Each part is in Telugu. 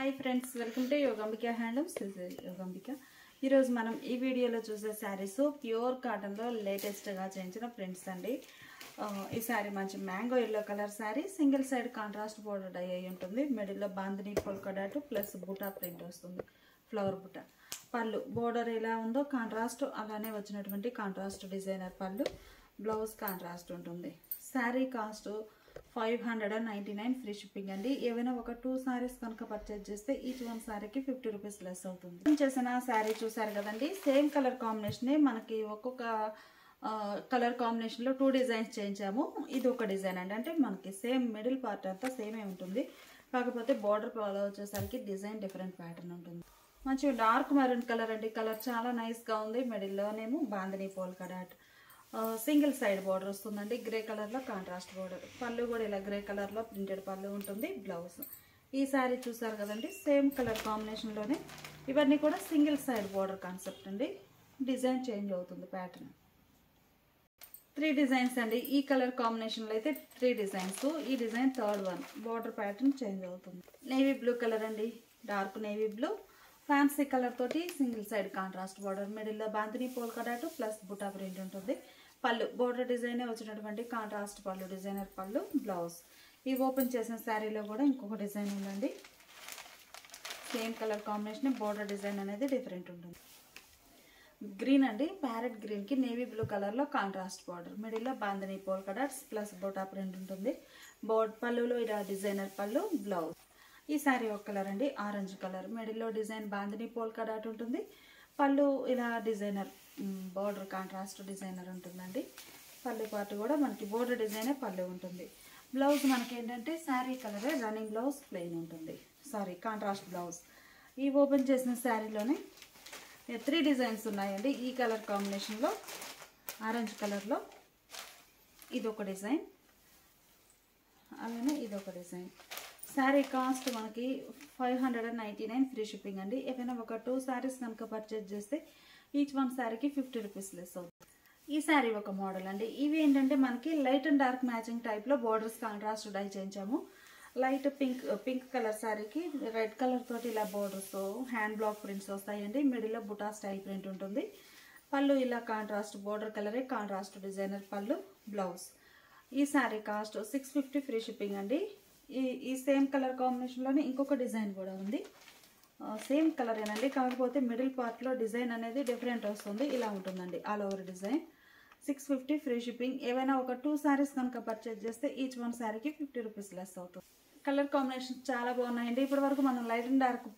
Hi friends, welcome to Yogambika handlooms. Yogambika ఈరోజు మనం ఈ వీడియోలో చూసే శారీస్ ప్యూర్ కాటన్లో లేటెస్ట్గా చేయించిన ప్రింట్స్ అండి. ఈ శారీ మంచి mango yellow colour sari, single side contrast border dye అయి ఉంటుంది. మిడిల్లో bandhani polka dot plus buta print వస్తుంది, ఫ్లవర్ బుటా. పళ్ళు బోర్డర్ ఎలా ఉందో కాంట్రాస్ట్ అలానే వచ్చినటువంటి contrast designer pallu. Blouse contrast ఉంటుంది. శారీ కాస్ట్ 599 ఫ్రీ షిప్పింగ్ అండి. ఏవైనా ఒక 2 సారీస్ కనుక పర్చేజ్ చేస్తే ఈచ్ వన్ సారీకి 50 రూపీస్ లెస్ అవుతుంది. చేసిన శారీ చూసారు కదండి, సేమ్ కలర్ కాంబినేషనే మనకి ఒక్కొక్క కలర్ కాంబినేషన్లో 2 డిజైన్స్ చేయించాము. ఇది ఒక డిజైన్ అండి, అంటే మనకి సేమ్ మిడిల్ పార్ట్ అంతా సేమే ఉంటుంది, కాకపోతే బార్డర్ వచ్చేసరికి డిజైన్ డిఫరెంట్ ప్యాటర్న్ ఉంటుంది. మంచి డార్క్ మెరూన్ కలర్ అండి, కలర్ చాలా నైస్గా ఉంది. మిడిల్లోనేమో bandhani polka dot single side border వస్తుందండి, గ్రే కలర్లో కాంట్రాస్ట్ బార్డర్. పళ్ళు కూడా ఇలా గ్రే కలర్లో ప్రింటెడ్ పళ్ళు ఉంటుంది. బ్లౌజ్ ఈ శారీ చూసారు కదండి, సేమ్ కలర్ కాంబినేషన్లోనే ఇవన్నీ కూడా సింగిల్ సైడ్ బార్డర్ కాన్సెప్ట్ అండి. డిజైన్ చేంజ్ అవుతుంది ప్యాటర్న్. 3 డిజైన్స్ అండి, ఈ కలర్ కాంబినేషన్లో అయితే 3 డిజైన్స్. ఈ design third one. Border pattern change అవుతుంది. నేవీ బ్లూ కలర్ అండి, dark navy blue, fancy colour తోటి సింగిల్ సైడ్ కాంట్రాస్ట్ బార్డర్. మిడిల్లో bandhani polka dot plus buta print ఉంటుంది. పళ్ళు బోర్డర్ డిజైనే వచ్చినటువంటి కాంట్రాస్ట్ పళ్ళు, డిజైనర్ పళ్ళు. బ్లౌజ్ ఈ ఓపెన్ చేసిన శారీలో కూడా ఇంకొక డిజైన్ ఉందండి, same colour combination. Border design అనేది డిఫరెంట్ ఉంటుంది. గ్రీన్ అండి, ప్యారెట్ గ్రీన్ కి నేవీ బ్లూ కలర్ లో కాంట్రాస్ట్ బార్డర్. మిడిల్లో bandhani polka dots plus buta print ఉంటుంది. పళ్ళులో ఇలా డిజైనర్ పళ్ళు. బ్లౌజ్ ఈ శారీ ఒక కలర్ అండి, ఆరెంజ్ కలర్. మిడిల్లో డిజైన్ బాందిని పోల్కా డాట్ ఉంటుంది. పళ్ళు ఇలా డిజైనర్ బార్డర్ కాంట్రాస్ట్ డిజైనర్ ఉంటుందండి. పళ్ళు పాటు కూడా మనకి బోర్డర్ డిజైనే పళ్ళు ఉంటుంది. బ్లౌజ్ మనకి ఏంటంటే శారీ కలరే, రన్నింగ్ బ్లౌజ్ ప్లెయిన్ ఉంటుంది, సారీ కాంట్రాస్ట్ బ్లౌజ్. ఈ ఓపెన్ చేసిన శారీలోనే 3 డిజైన్స్ ఉన్నాయండి. ఈ కలర్ కాంబినేషన్లో ఆరెంజ్ కలర్లో ఇదొక డిజైన్, అలానే ఇదొక డిజైన్. శారీ కాస్ట్ మనకి 599 ఫ్రీ షిప్పింగ్ అండి. ఏదైనా ఒక 2 శారీస్ కనుక పర్చేజ్ చేస్తే ఈచ్ వన్ శారీకి 50 రూపీస్ లెస్ అవుతుంది. ఈ శారీ ఒక మోడల్ అండి. ఇవి ఏంటంటే మనకి లైట్ అండ్ డార్క్ మ్యాచింగ్ టైప్లో బోర్డర్స్ కాంట్రాస్ట్ డై చేయించాము. లైట్ పింక్ కలర్ శారీకి రెడ్ కలర్ తోటి ఇలా బోర్డర్స్, హ్యాండ్ బ్లాక్ ప్రింట్స్ వస్తాయండి. మిడిల్లో బుటా స్టైల్ ప్రింట్ ఉంటుంది. పళ్ళు ఇలా కాంట్రాస్ట్ బోర్డర్ కలరే, కాంట్రాస్ట్ డిజైనర్ పళ్ళు. బ్లౌజ్ ఈ శారీ కాస్ట్ 650 ఫ్రీ షిప్పింగ్ అండి. ఈ సేమ్ కలర్ కాంబినేషన్లోనే ఇంకొక డిజైన్ కూడా ఉంది, సేమ్ కలర్ ఏనండి, కాకపోతే మిడిల్ పార్ట్లో డిజైన్ అనేది డిఫరెంట్ వస్తుంది. ఇలా ఉంటుందండి all over design. 650 free shipping. ఏవైనా ఒక 2 శారీస్ కనుక పర్చేజ్ చేస్తే ఈచ్ వన్ శారీకి 50 రూపీస్ లెస్ అవుతుంది. కలర్ కాంబినేషన్ చాలా బాగున్నాయండి. ఇప్పటి వరకు మనం లైట్ అండ్ డార్క్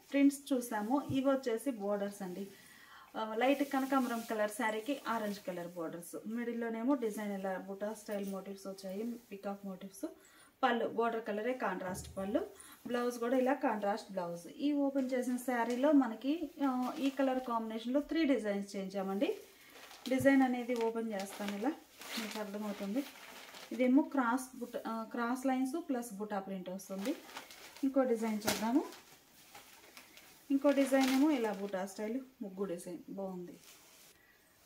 ప్రింట్స్ చూసాము. ఇవి వచ్చేసి బోర్డర్స్ అండి. లైట్ కనకాంబరం కలర్ శారీకి ఆరెంజ్ కలర్ బోర్డర్స్. మిడిల్లోనేమో డిజైన్ ఇలా బుటా స్టైల్ మోటివ్స్ వచ్చాయి, పికాక్ మోటివ్స్. పళ్ళు బోర్డర్ కలరే, కాంట్రాస్ట్ పళ్ళు. బ్లౌజ్ కూడా ఇలా కాంట్రాస్ట్ బ్లౌజ్. ఈ ఓపెన్ చేసిన శారీలో మనకి ఈ కలర్ కాంబినేషన్లో 3 డిజైన్స్ చేయించామండి. డిజైన్ అనేది ఓపెన్ చేస్తాను, ఇలా మీకు అర్థమవుతుంది. ఇదేమో cross lines plus buta print వస్తుంది. ఇంకో డిజైన్ చూద్దాము. ఇంకో డిజైన్ ఏమో ఇలా బుటా స్టైల్ ముగ్గు డిజైన్ బాగుంది.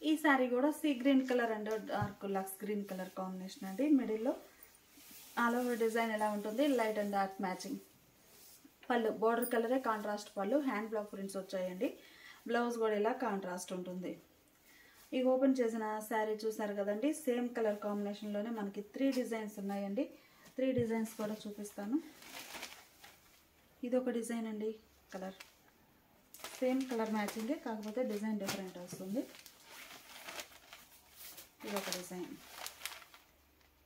ఈ శారీ కూడా sea green colour and dark లక్స్ గ్రీన్ కలర్ కాంబినేషన్ అండి. మిడిల్లో ఆల్ ఓవర్ డిజైన్ ఎలా ఉంటుంది, light and dark matching. Pallu border కలరే, contrast pallu, hand block prints వచ్చాయండి. బ్లౌజ్ కూడా ఇలా కాంట్రాస్ట్ ఉంటుంది. ఈ ఓపెన్ చేసిన శారీ చూసారు కదండి, సేమ్ కలర్ కాంబినేషన్లోనే మనకి 3 డిజైన్స్ ఉన్నాయండి. 3 డిజైన్స్ కూడా చూపిస్తాను. ఇదొక డిజైన్ అండి, కలర్ సేమ్ కలర్ మ్యాచింగే, కాకపోతే డిజైన్ డిఫరెంట్ వస్తుంది. ఇదొక డిజైన్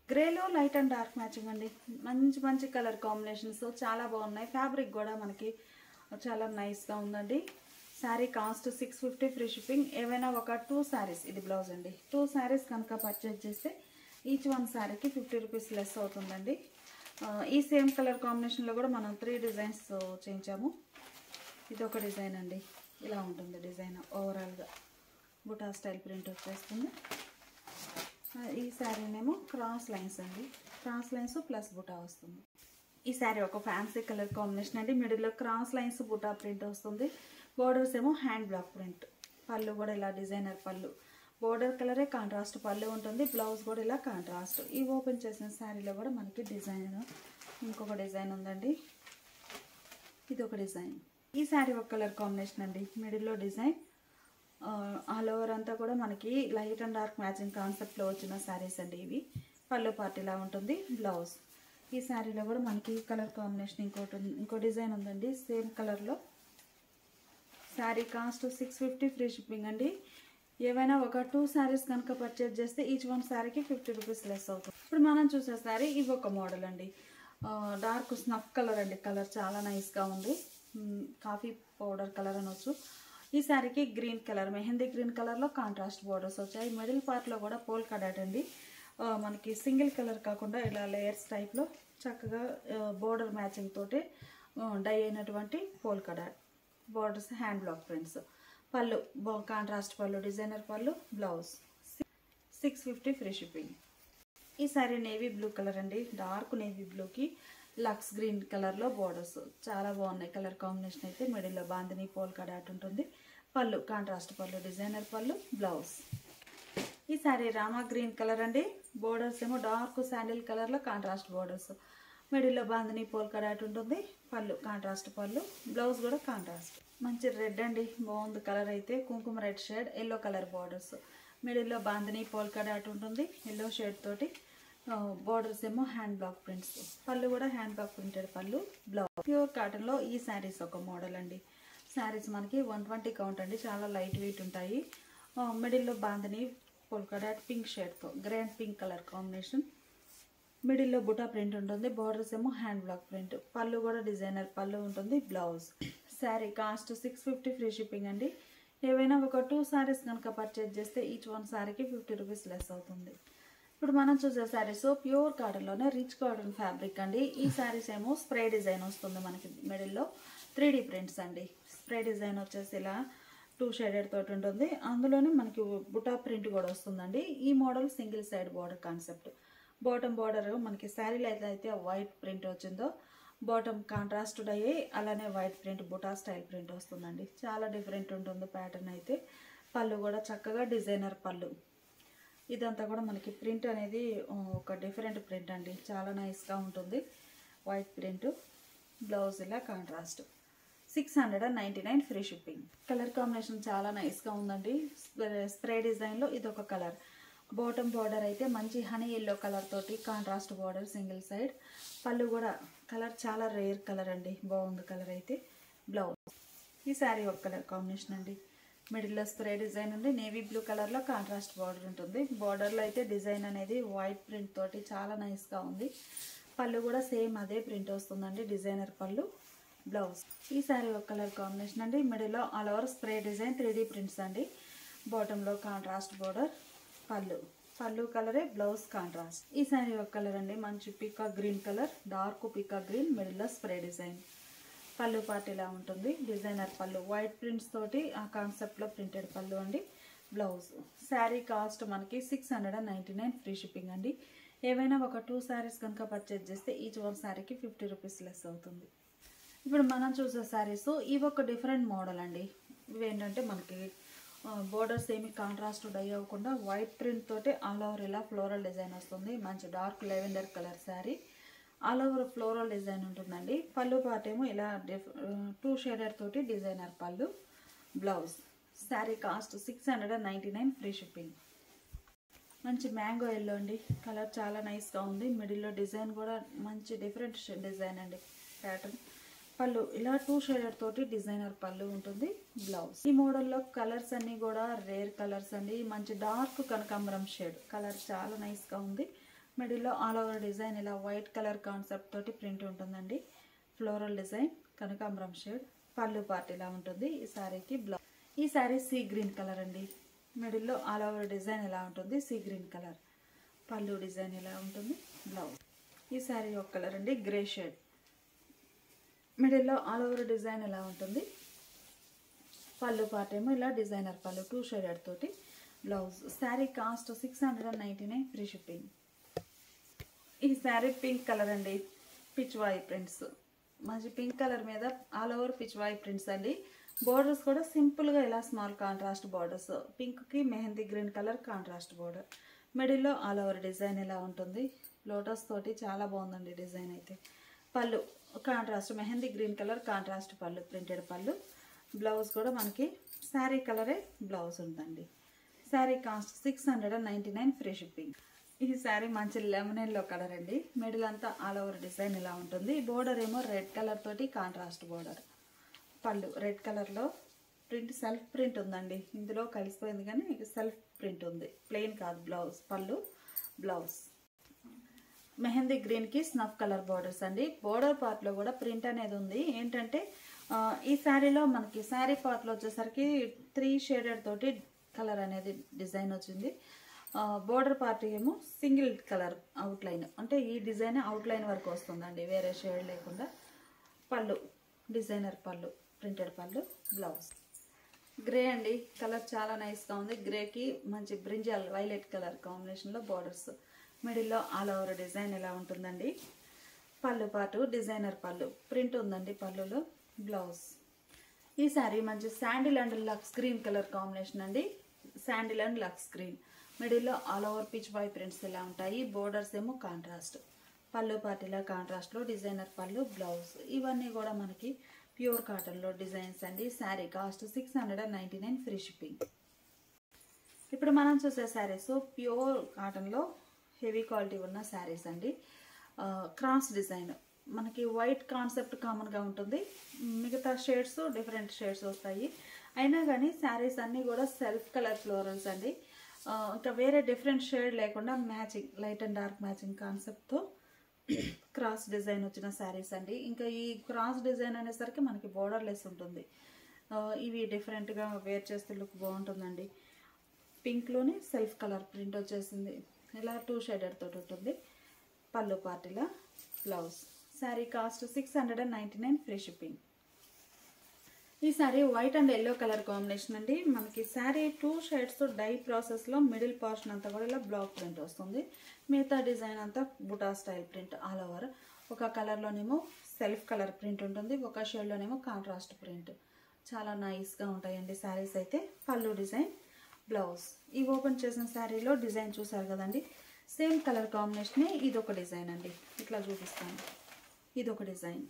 గ్రేలో లైట్ అండ్ డార్క్ మ్యాచింగ్ అండి. మంచి మంచి కలర్ కాంబినేషన్స్ చాలా బాగున్నాయి. ఫ్యాబ్రిక్ కూడా మనకి చాలా నైస్గా ఉందండి. Sari cost 650 free shipping. ఏవైనా ఒక 2 శారీస్, ఇది బ్లౌజ్ అండి, 2 శారీస్ కనుక పర్చేజ్ చేస్తే ఈచ్ వన్ శారీకి 50 రూపీస్ లెస్ అవుతుందండి. ఈ సేమ్ కలర్ కాంబినేషన్లో కూడా మనం 3 డిజైన్స్ చేయించాము. ఇది ఒక డిజైన్ అండి, ఇలా ఉంటుంది డిజైన్. ఓవరాల్గా బుటా స్టైల్ ప్రింట్ వచ్చేస్తుంది. ఈ శారీనేమో క్రాస్ లైన్స్ అండి, క్రాస్ లైన్స్ ప్లస్ బుటా వస్తుంది. ఈ శారీ ఒక ఫ్యాన్సీ కలర్ కాంబినేషన్ అండి. మిడిల్లో క్రాస్ లైన్స్ బుటా ప్రింట్ వస్తుంది. బోర్డర్స్ ఏమో హ్యాండ్ బ్లాక్ ప్రింట్. పళ్ళు కూడా ఇలా డిజైనర్ పళ్ళు, బోర్డర్ కలరే, కాంట్రాస్ట్ పళ్ళు ఉంటుంది. బ్లౌజ్ కూడా ఇలా కాంట్రాస్ట్. ఈ ఓపెన్ చేసిన శారీలో కూడా మనకి డిజైన్ ఇంకొక డిజైన్ ఉందండి. ఇది ఒక డిజైన్. ఈ శారీ ఒక కలర్ కాంబినేషన్ అండి. మిడిల్లో డిజైన్, ఆల్ ఓవర్ అంతా కూడా మనకి లైట్ అండ్ డార్క్ మ్యాచింగ్ కాన్సెప్ట్లో వచ్చిన శారీస్ అండి ఇవి. పళ్ళు పార్ట్ ఇలా ఉంటుంది. బ్లౌజ్. ఈ శారీలో కూడా మనకి కలర్ కాంబినేషన్ ఇంకో డిజైన్ ఉందండి సేమ్ కలర్లో. శారీ కాస్ట్ 650 ఫ్రీ షిప్పింగ్ అండి. ఏవైనా ఒక 2 శారీస్ కనుక పర్చేజ్ చేస్తే ఈచ్ వన్ శారీకి 50 రూపీస్ లెస్ అవుతుంది. ఇప్పుడు మనం చూసే శారీ ఇవి ఒక మోడల్ అండి. డార్క్ స్నఫ్ కలర్ అండి. కలర్ చాలా నైస్గా ఉంది. కాఫీ పౌడర్ కలర్ అనొచ్చు. ఈ శారీకి గ్రీన్ కలర్, మెహందీ గ్రీన్ కలర్లో కాంట్రాస్ట్ బోర్డర్స్ వచ్చాయి. మిడిల్ పార్ట్లో కూడా పోల్కా డాట్ అండి. మనకి సింగిల్ కలర్ కాకుండా ఇలా లేయర్స్ టైప్లో చక్కగా బోర్డర్ మ్యాచింగ్ తోటి డై అయినటువంటి polka dot borders, hand block prints. పళ్ళు కాంట్రాస్ట్ పళ్ళు, designer pallu. Blouse. 650 free shipping. ఈ శారీ నేవీ బ్లూ కలర్ అండి. డార్క్ నేవీ బ్లూకి లక్స్ గ్రీన్ కలర్లో బోర్డర్స్ చాలా బాగున్నాయి. కలర్ కాంబినేషన్ అయితే మిడిల్లో బాందిని పోల్కా డాట్ ఉంటుంది. పళ్ళు కాంట్రాస్ట్ పళ్ళు, డిజైనర్ పళ్ళు. బ్లౌజ్. ఈ శారీ రామా గ్రీన్ కలర్ అండి. బోర్డర్స్ ఏమో డార్క్ శాండిల్ కలర్లో కాంట్రాస్ట్ బోర్డర్స్. మిడిల్లో బాందిని పోల్కా డాట్ ఉంటుంది. పళ్ళు కాంట్రాస్ట్ పళ్ళు. బ్లౌజ్ కూడా కాంట్రాస్ట్. మంచి రెడ్ అండి. బాగుంది కలర్ అయితే. కుంకుమ red shade, yellow colour borders. మిడిల్లో బాందిని పోల్కా డాట్ ఉంటుంది. ఎల్లో షేడ్ తోటి బార్డర్స్ ఏమో హ్యాండ్ బ్లాక్ ప్రింట్స్. పళ్ళు కూడా hand block printed pallu. Blouse. Pure కాటన్లో ఈ శారీస్ ఒక మోడల్ అండి. శారీస్ మనకి 120 కౌంట్ అండి. చాలా లైట్ వెయిట్ ఉంటాయి. మిడిల్లో బాందిని పోల్కా డాట్ పింక్ షేడ్తో, గ్రాండ్ పింక్ కలర్ కాంబినేషన్. మిడిల్లో బుటా ప్రింట్ ఉంటుంది. బార్డర్స్ ఏమో హ్యాండ్ బ్లాక్ ప్రింట్. పళ్ళు కూడా డిజైనర్ పళ్ళు ఉంటుంది. Blouse. Sari cost 650 free shipping అండి. ఏవైనా ఒక 2 శారీస్ కనుక పర్చేజ్ చేస్తే ఈచ్ వన్ శారీకి 50 రూపీస్ లెస్ అవుతుంది. ఇప్పుడు మనం చూసే శారీస్ ప్యూర్ కాటన్లోనే రిచ్ కాటన్ ఫ్యాబ్రిక్ అండి. ఈ శారీస్ ఏమో స్ప్రే డిజైన్ వస్తుంది మనకి. మిడిల్లో 3D ప్రింట్స్ అండి. స్ప్రే డిజైన్ వచ్చేసి ఇలా 2 షేడెడ్ తోటి ఉంటుంది. అందులోనే మనకి బుటా ప్రింట్ కూడా వస్తుందండి. ఈ model single side border concept. Bottom border మనకి శారీలో అయితే వైట్ ప్రింట్ వచ్చిందో బాటమ్ కాంట్రాస్ట్ అయ్యి అలానే వైట్ ప్రింట్ బుటా స్టైల్ ప్రింట్ వస్తుందండి. చాలా డిఫరెంట్ ఉంటుంది ప్యాటర్న్ అయితే. పళ్ళు కూడా చక్కగా డిజైనర్ పళ్ళు. ఇదంతా కూడా మనకి ప్రింట్ అనేది ఒక డిఫరెంట్ ప్రింట్ అండి. చాలా నైస్గా ఉంటుంది. White print. బ్లౌజ్ ఇలా contrast. 699 free shipping. Colour combination చాలా నైస్గా ఉందండి. స్ప్రే డిజైన్లో ఇదొక కలర్. బాటమ్ బార్డర్ అయితే మంచి హనీ ఎల్లో కలర్ తోటి కాంట్రాస్ట్ బార్డర్ సింగిల్ సైడ్. పళ్ళు కూడా కలర్ చాలా రేర్ కలర్ అండి. బాగుంది కలర్ అయితే. బ్లౌజ్. ఈ శారీ ఒక కలర్ కాంబినేషన్ అండి. మిడిల్లో స్ప్రే డిజైన్ ఉంది. నేవీ బ్లూ కలర్లో కాంట్రాస్ట్ బార్డర్ ఉంటుంది. బార్డర్లో అయితే డిజైన్ అనేది వైట్ ప్రింట్ తోటి చాలా నైస్గా ఉంది. పళ్ళు కూడా సేమ్ అదే ప్రింట్ వస్తుందండి. డిజైనర్ పళ్ళు. బ్లౌజ్. ఈ శారీ ఒక కలర్ కాంబినేషన్ అండి. మిడిల్లో all over spray design 3D prints అండి. బాటంలో కాంట్రాస్ట్ బార్డర్. పళ్ళు కలరే, బ్లౌజ్ కాంట్రాస్ట్. ఈ శారీ ఒక కలర్ అండి. మంచి పీకా గ్రీన్ కలర్, డార్క్ పీకా గ్రీన్, మిడిల్లో స్ప్రే డిజైన్. పళ్ళు పార్ట్ ఇలా ఉంటుంది. డిజైనర్ పళ్ళు వైట్ ప్రింట్స్ తోటి ఆ కాన్సెప్ట్లో ప్రింటెడ్ పళ్ళు అండి. బ్లౌజ్. శారీ కాస్ట్ మనకి 699 ఫ్రీ షిప్పింగ్ అండి. ఏవైనా ఒక 2 శారీస్ కనుక పర్చేజ్ చేస్తే ఈచ్ వన్ శారీకి 50 రూపీస్ లెస్ అవుతుంది. ఇప్పుడు మనం చూసే శారీస్ ఇవి ఒక డిఫరెంట్ మోడల్ అండి. ఇవేంటంటే మనకి బోర్డర్స్ ఏమి కాంట్రాస్ట్ డై అవ్వకుండా వైట్ ప్రింట్ తోటి ఆల్ ఓవర్ ఇలా ఫ్లోరల్ డిజైన్ వస్తుంది. మంచి dark lavender colour sari. All over floral design ఉంటుందండి. పళ్ళు పార్ట్ ఏమో ఇలా 2 షేడర్ తోటి designer pallu. Blouse. Sari cost 699 free shipping. మంచి మ్యాంగో ఎల్లో అండి. కలర్ చాలా నైస్గా ఉంది. మిడిల్లో డిజైన్ కూడా మంచి డిఫరెంట్ డిజైన్ అండి. ప్యాటర్న్. పళ్ళు ఇలా 2 షేడర్ తోటి డిజైనర్ పళ్ళు ఉంటుంది. బ్లౌజ్. ఈ మోడల్లో కలర్స్ అన్నీ కూడా రేర్ కలర్స్ అండి. మంచి డార్క్ కనకాంబరం షేడ్ కలర్ చాలా నైస్గా ఉంది. మిడిల్లో ఆల్ ఓవర్ డిజైన్ ఇలా వైట్ కలర్ కాన్సెప్ట్ తోటి ప్రింట్ ఉంటుందండి. ఫ్లోరల్ డిజైన్ కనకాంబరం షేడ్. పళ్ళు పార్ట్ ఇలా ఉంటుంది ఈ శారీకి. బ్లౌజ్. ఈ శారీ సీ గ్రీన్ కలర్ అండి. మిడిల్లో ఆల్ ఓవర్ డిజైన్ ఇలా ఉంటుంది. See green colour. పళ్ళు డిజైన్ ఇలా ఉంటుంది. బ్లౌజ్. ఈ శారీ ఒక కలర్ అండి. Grey shade. మిడిల్లో ఆల్ ఓవర్ డిజైన్ ఇలా ఉంటుంది. పళ్ళు పార్ట్ ఏమో ఇలా డిజైనర్ పళ్ళు 2 షేడెడ్ తోటి. Blouse. Sari cost 699 free shipping. ఈ శారీ పింక్ కలర్ అండి. పిచ్వాయి ప్రింట్స్. మంచి పింక్ కలర్ మీద ఆల్ ఓవర్ పిచ్వాయి ప్రింట్స్ అండి. బోర్డర్స్ కూడా సింపుల్గా ఇలా స్మాల్ కాంట్రాస్ట్ బోర్డర్స్. పింక్కి mehndi green colour contrast border. మిడిల్లో ఆల్ ఓవర్ డిజైన్ ఇలా ఉంటుంది. లోటస్ తోటి చాలా బాగుందండి డిజైన్ అయితే. Pallu contrast mehndi green colour contrast pallu, printed pallu. Blouse కూడా మనకి శారీ కలరే బ్లౌజ్ ఉందండి. Sari cost 699 free shipping. ఈ శారీ మంచి లెమన్ ఎల్లో కలర్ అండి. మిడిల్ అంతా ఆల్ ఓవర్ డిజైన్ ఇలా ఉంటుంది. బోర్డర్ ఏమో రెడ్ కలర్ తోటి కాంట్రాస్ట్ బోర్డర్. పళ్ళు రెడ్ కలర్లో ప్రింట్, సెల్ఫ్ ప్రింట్ ఉందండి. ఇందులో కలిసిపోయింది కానీ సెల్ఫ్ ప్రింట్ ఉంది, ప్లెయిన్ కాదు. బ్లౌజ్ పళ్ళు, బ్లౌజ్ మెహందీ గ్రీన్కి స్నఫ్ కలర్ బోర్డర్స్ అండి. బోర్డర్ పార్ట్లో కూడా ప్రింట్ అనేది ఉంది. ఏంటంటే ఈ శారీలో మనకి శారీ పార్ట్లో వచ్చేసరికి 3 షేడెడ్ తోటి కలర్ అనేది డిజైన్ వచ్చింది. బోర్డర్ పార్ట్ ఏమో సింగిల్ కలర్ అవుట్లైన్, అంటే ఈ డిజైన్ అవుట్లైన్ వరకు వస్తుందండి, వేరే షేడ్ లేకుండా. పళ్ళు డిజైనర్ పళ్ళు, ప్రింటెడ్ పళ్ళు, బ్లౌజ్ గ్రే అండి. కలర్ చాలా నైస్గా ఉంది. గ్రేకి మంచి బ్రింజాల్ వైలెట్ కలర్ కాంబినేషన్లో బోర్డర్స్. మిడిల్లో ఆల్ ఓవర్ డిజైన్ ఇలా ఉంటుందండి. పళ్ళు పాటు డిజైనర్ పళ్ళు, ప్రింట్ ఉందండి పళ్ళులో. బ్లౌజ్ ఈ శారీ మంచి శాండిల్ అండ్ లక్స్ గ్రీన్ కలర్ కాంబినేషన్ అండి. శాండిల్ అండ్ లక్స్ గ్రీన్. మిడిల్లో all over pichwai prints ఇలా ఉంటాయి. బోర్డర్స్ ఏమో కాంట్రాస్ట్. పళ్ళు పాటిలా కాంట్రాస్ట్లో డిజైనర్ పళ్ళు, బ్లౌజ్. ఇవన్నీ కూడా మనకి ప్యూర్ కాటన్లో డిజైన్స్ అండి. Sari cost 699 free shipping. ఇప్పుడు మనం చూసే శారీస్ ప్యూర్ కాటన్లో హెవీ క్వాలిటీ ఉన్న శారీస్ అండి. క్రాస్ డిజైన్ మనకి వైట్ కాన్సెప్ట్ కామన్గా ఉంటుంది. మిగతా షేడ్స్ డిఫరెంట్ షేడ్స్ వస్తాయి. అయినా కానీ శారీస్ అన్నీ కూడా సెల్ఫ్ కలర్ ఫ్లోరల్స్ అండి. ఇంకా వేరే డిఫరెంట్ షేడ్ లేకుండా matching, light and dark matching కాన్సెప్ట్తో క్రాస్ డిజైన్ వచ్చిన శారీస్ అండి. ఇంకా ఈ క్రాస్ డిజైన్ అనేసరికి మనకి బోర్డర్ లెస్ ఉంటుంది. ఇవి డిఫరెంట్గా వేర్ చేస్తే లుక్ బాగుంటుందండి. పింక్లోనే సెల్ఫ్ కలర్ ప్రింట్ వచ్చేసింది. ఇలా 2 షేడెడ్ తోటి ఉంటుంది. పళ్ళు పార్టీలా, blouse. Sari cost 699 free shipping. ఈ sari white and yellow colour combination అండి. మనకి శారీ 2 షేడ్స్ డై ప్రాసెస్లో మిడిల్ పోర్షన్ అంతా కూడా ఇలా బ్లాక్ ప్రింట్ వస్తుంది. మిగతా డిజైన్ అంతా buta style print all over. ఒక కలర్లోనేమో సెల్ఫ్ కలర్ ప్రింట్ ఉంటుంది, ఒక షేడ్లోనేమో కాంట్రాస్ట్ ప్రింట్. చాలా నైస్గా ఉంటాయండి శారీస్ అయితే. పళ్ళు డిజైన్, బ్లౌజ్. ఈ ఓపెన్ చేసిన శారీలో డిజైన్ చూసారు కదండి, సేమ్ కలర్ కాంబినేషనే ఇదొక డిజైన్ అండి. ఇట్లా చూపిస్తాను, ఇదొక డిజైన్.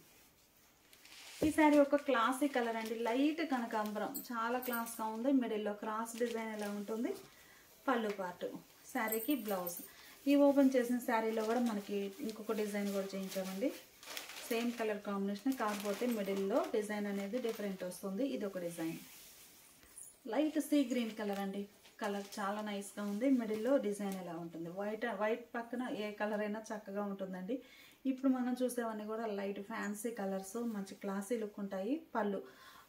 ఈ శారీ ఒక క్లాసిక్ కలర్ అండి. లైట్ కనకాంబరం, చాలా క్లాస్గా ఉంది. మిడిల్లో క్రాస్ డిజైన్ ఎలా ఉంటుంది. పళ్ళు పార్ట్, శారీకి బ్లౌజ్. ఈ ఓపెన్ చేసిన శారీలో కూడా మనకి ఇంకొక డిజైన్ కూడా చేయించామండి. సేమ్ కలర్ కాంబినేషన్, కాకపోతే మిడిల్లో డిజైన్ అనేది డిఫరెంట్ వస్తుంది. ఇది ఒక design. Light sea green colour అండి. కలర్ చాలా నైస్గా ఉంది. మిడిల్లో డిజైన్ ఎలా ఉంటుంది. వైట్ పక్కన ఏ కలర్ అయినా చక్కగా ఉంటుందండి. ఇప్పుడు మనం చూసేవన్నీ కూడా లైట్ ఫ్యాన్సీ కలర్స్, మంచి క్లాసీ లుక్ ఉంటాయి. పళ్ళు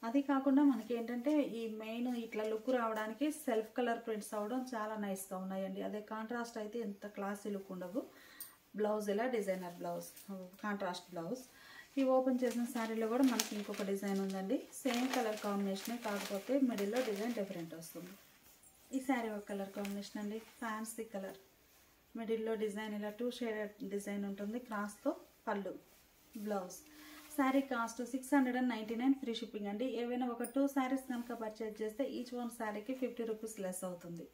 అది కాకుండా మనకి ఏంటంటే ఈ మెయిన్ ఇట్లా లుక్ రావడానికి సెల్ఫ్ కలర్ ప్రింట్స్ అవ్వడం చాలా నైస్గా ఉన్నాయండి. అదే కాంట్రాస్ట్ అయితే ఎంత క్లాసీ లుక్ ఉండవు. బ్లౌజ్ ఇలా డిజైనర్ బ్లౌజ్, కాంట్రాస్ట్ బ్లౌజ్. ఈ ఓపెన్ చేసిన శారీలో కూడా మనకి ఇంకొక డిజైన్ ఉందండి. సేమ్ కలర్ కాంబినేషనే, కాకపోతే మిడిల్లో డిజైన్ డిఫరెంట్ వస్తుంది. ఈ శారీ ఒక కలర్ కాంబినేషన్ అండి, ఫ్యాన్సీ కలర్. మిడిల్లో డిజైన్ ఇలా 2 షేడెడ్ డిజైన్ ఉంటుంది. క్రాస్తో పళ్ళు, blouse. Sari cost 699 free shipping అండి. ఏవైనా ఒక 2 శారీస్ కనుక పర్చేజ్ చేస్తే ఈచ్ వన్ శారీకి 50 రూపీస్ లెస్ అవుతుంది.